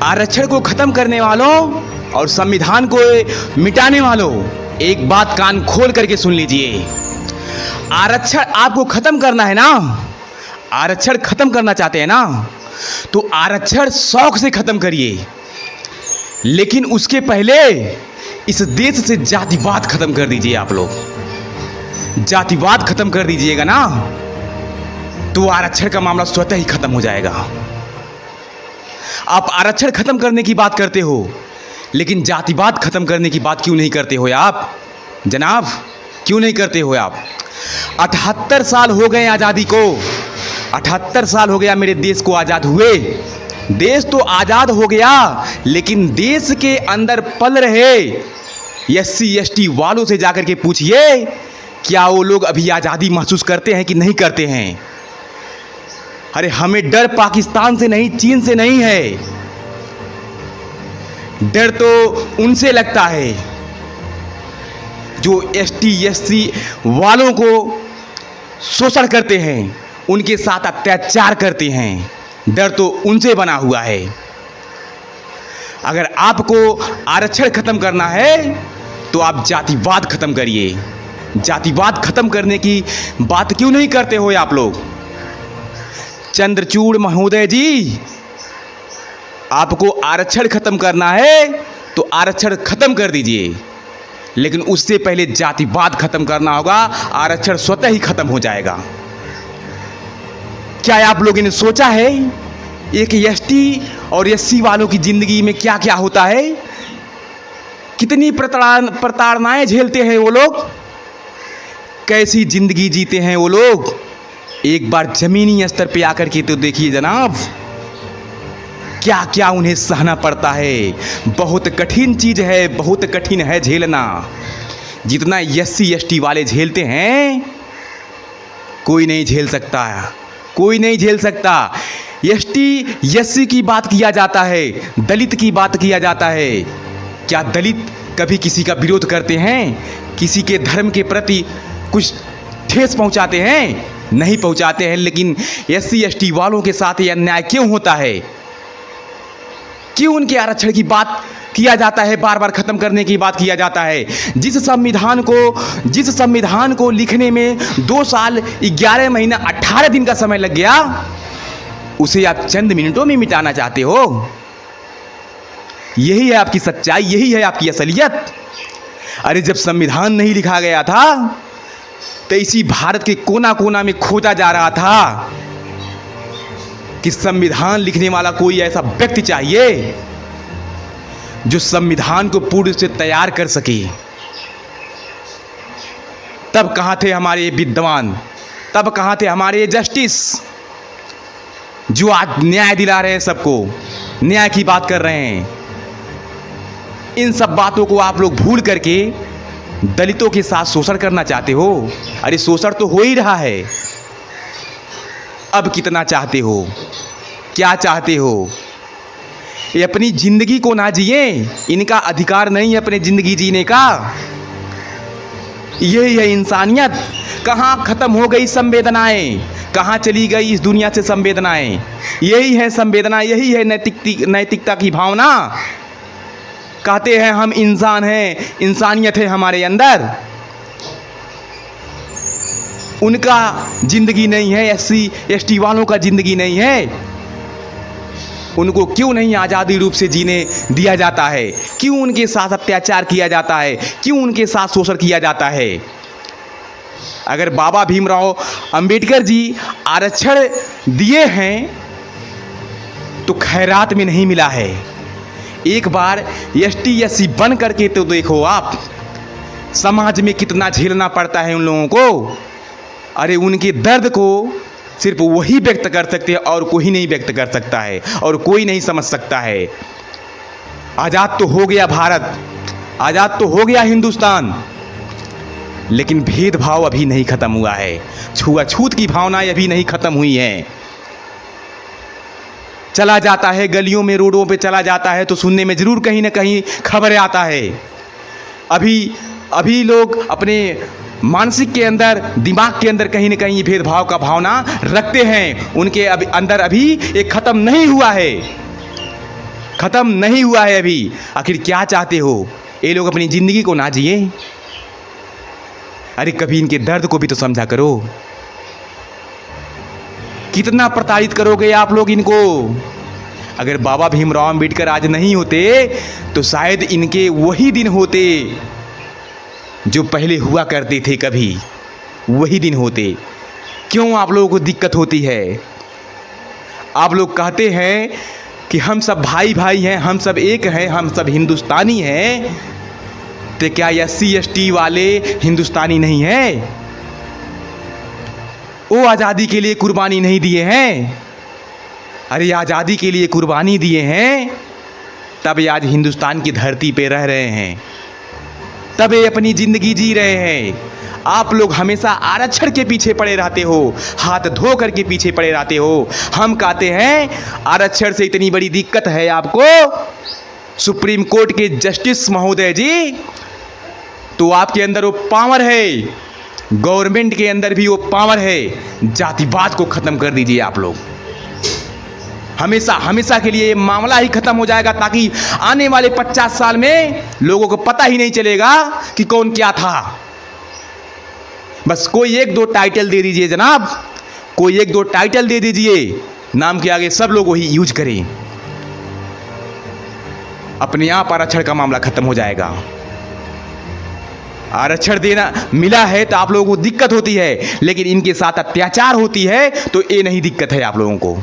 आरक्षण को खत्म करने वालों और संविधान को मिटाने वालों, एक बात कान खोल करके सुन लीजिए। आरक्षण आपको खत्म करना है ना, आरक्षण खत्म करना चाहते हैं ना, तो आरक्षण शौक से खत्म करिए, लेकिन उसके पहले इस देश से जातिवाद खत्म कर दीजिए। आप लोग जातिवाद खत्म कर दीजिएगा ना, तो आरक्षण का मामला स्वतः ही खत्म हो जाएगा। आप आरक्षण खत्म करने की बात करते हो, लेकिन जातिवाद खत्म करने की बात क्यों नहीं करते हो आप जनाब? क्यों नहीं करते हो आप? 78 साल हो गए आज़ादी को, 78 साल हो गया मेरे देश को आज़ाद हुए। देश तो आज़ाद हो गया, लेकिन देश के अंदर पल रहे SC ST वालों से जाकर के पूछिए, क्या वो लोग अभी आज़ादी महसूस करते हैं कि नहीं करते हैं? अरे हमें डर पाकिस्तान से नहीं, चीन से नहीं है, डर तो उनसे लगता है जो ST SC वालों को शोषण करते हैं, उनके साथ अत्याचार करते हैं। डर तो उनसे बना हुआ है। अगर आपको आरक्षण खत्म करना है तो आप जातिवाद खत्म करिए। जातिवाद खत्म करने की बात क्यों नहीं करते हो आप लोग? चंद्रचूड़ महोदय जी, आपको आरक्षण खत्म करना है तो आरक्षण खत्म कर दीजिए, लेकिन उससे पहले जातिवाद खत्म करना होगा। आरक्षण स्वतः ही खत्म हो जाएगा। क्या आप लोगों ने सोचा है एक ST और SC वालों की जिंदगी में क्या क्या होता है? कितनी प्रताड़नाएं झेलते हैं वो लोग, कैसी जिंदगी जीते हैं वो लोग? एक बार जमीनी स्तर पे आकर के तो देखिए जनाब, क्या क्या उन्हें सहना पड़ता है। बहुत कठिन चीज है, बहुत कठिन है झेलना। जितना SC ST वाले झेलते हैं, कोई नहीं झेल सकता, कोई नहीं झेल सकता। ST SC की बात किया जाता है, दलित की बात किया जाता है। क्या दलित कभी किसी का विरोध करते हैं? किसी के धर्म के प्रति कुछ ठेस पहुंचाते हैं? नहीं पहुंचाते हैं। लेकिन SC ST वालों के साथ ये अन्याय क्यों होता है? क्यों उनके आरक्षण की बात किया जाता है, बार बार खत्म करने की बात किया जाता है? जिस संविधान को लिखने में 2 साल 11 महीना 18 दिन का समय लग गया, उसे आप चंद मिनटों में मिटाना चाहते हो। यही है आपकी सच्चाई, यही है आपकी असलियत। अरे जब संविधान नहीं लिखा गया था तो इसी भारत के कोना कोना में खोजा जा रहा था कि संविधान लिखने वाला कोई ऐसा व्यक्ति चाहिए जो संविधान को पूर्ण से तैयार कर सके। तब कहां थे हमारे विद्वान? तब कहां थे हमारे जस्टिस जो आज न्याय दिला रहे हैं, सबको न्याय की बात कर रहे हैं? इन सब बातों को आप लोग भूल करके दलितों के साथ शोषण करना चाहते हो। अरे शोषण तो हो ही रहा है। अब कितना चाहते हो? क्या चाहते हो? ये अपनी जिंदगी को ना जिए, इनका अधिकार नहीं है अपनी जिंदगी जीने का। यही है इंसानियत। कहाँ खत्म हो गई संवेदनाएं? कहाँ चली गई इस दुनिया से संवेदनाएं? यही है संवेदना, यही है नैतिकता की भावना। कहते हैं हम इंसान हैं, इंसानियत है हमारे अंदर। उनका जिंदगी नहीं है, SC ST वालों का जिंदगी नहीं है। उनको क्यों नहीं आज़ादी रूप से जीने दिया जाता है? क्यों उनके साथ अत्याचार किया जाता है? क्यों उनके साथ शोषण किया जाता है? अगर बाबा भीमराव अंबेडकर जी आरक्षण दिए हैं तो खैरात में नहीं मिला है। एक बार ST SC बन करके तो देखो आप, समाज में कितना झेलना पड़ता है उन लोगों को। अरे उनके दर्द को सिर्फ वही व्यक्त कर सकते हैं और कोई नहीं व्यक्त कर सकता है, और कोई नहीं समझ सकता है। आज़ाद तो हो गया भारत, आज़ाद तो हो गया हिंदुस्तान, लेकिन भेदभाव अभी नहीं खत्म हुआ है। छुआछूत की भावनाएं अभी नहीं खत्म हुई हैं। चला जाता है गलियों में, रोडों पे चला जाता है तो सुनने में जरूर कहीं ना कहीं खबर आता है। अभी लोग अपने मानसिक के अंदर, दिमाग के अंदर कहीं ना कहीं भेदभाव का भावना रखते हैं। उनके अंदर अभी एक खत्म नहीं हुआ है, खत्म नहीं हुआ है अभी। आखिर क्या चाहते हो? ये लोग अपनी जिंदगी को ना जिए? अरे कभी इनके दर्द को भी तो समझा करो। कितना प्रताड़ित करोगे आप लोग इनको? अगर बाबा भीमराव अंबेडकर आज नहीं होते तो शायद इनके वही दिन होते जो पहले हुआ करते थे, कभी वही दिन होते। क्यों आप लोगों को दिक्कत होती है? आप लोग कहते हैं कि हम सब भाई भाई हैं, हम सब एक हैं, हम सब हिंदुस्तानी हैं। तो क्या SC ST वाले हिंदुस्तानी नहीं हैं? वो आज़ादी के लिए कुर्बानी नहीं दिए हैं? अरे आज़ादी के लिए कुर्बानी दिए हैं तब ये आज हिंदुस्तान की धरती पे रह रहे हैं, तब ये अपनी ज़िंदगी जी रहे हैं। आप लोग हमेशा आरक्षण के पीछे पड़े रहते हो, हाथ धो कर के पीछे पड़े रहते हो। हम कहते हैं आरक्षण से इतनी बड़ी दिक्कत है आपको, सुप्रीम कोर्ट के जस्टिस महोदय जी, तो आपके अंदर वो पावर है, गवर्नमेंट के अंदर भी वो पावर है। जातिवाद को ख़त्म कर दीजिए आप लोग। हमेशा हमेशा के लिए ये मामला ही खत्म हो जाएगा, ताकि आने वाले 50 साल में लोगों को पता ही नहीं चलेगा कि कौन क्या था। बस कोई 1-2 टाइटल दे दीजिए जनाब, कोई 1-2 टाइटल दे दीजिए, नाम के आगे सब लोग वही यूज करें। अपने आप आरक्षण का मामला खत्म हो जाएगा। आरक्षण देना मिला है तो आप लोगों को दिक्कत होती है, लेकिन इनके साथ अत्याचार होती है तो ये नहीं दिक्कत है आप लोगों को।